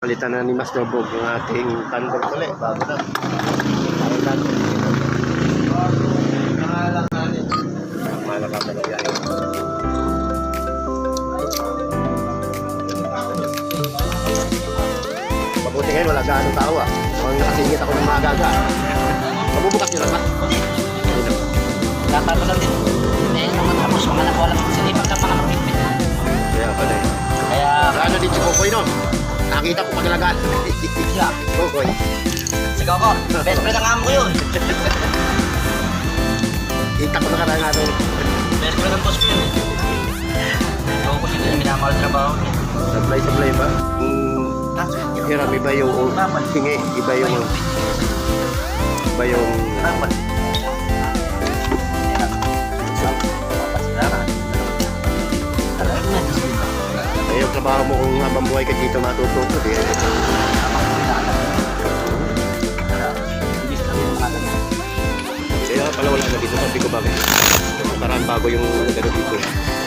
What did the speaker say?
Palitan na ni Mas Dobog yung ating thunder ulit. Bago na. Mahal ka talaga yun. Mabuti ngayon, wala gaano tao ah. Mukhang nakasingit ako ng mga gaga. Mabubukas nyo lang ba? Dapat mo lang din. Eh, naman tapos mga nakuha lang sa lipat ng mga kapitpit. Kaya pala eh. Kaya, Ano din si Kokoy no? Nakita ko paglagaan. yeah. Kokoy. Sigaw ko, best friend ang amo ko yun. Kita ko na karang natin. Best friend ang boss ko yun. Sigaw ko sila yung minamahal trabaho niya. Supply ba? Hirap iba yung hingi. Iba yung... Iba yung... Ay, yung trabaho mo kung habang buhay ka dito matututo. Kaya pala wala na dito. Sabi ko bakit? Parang bago yung nagano dito.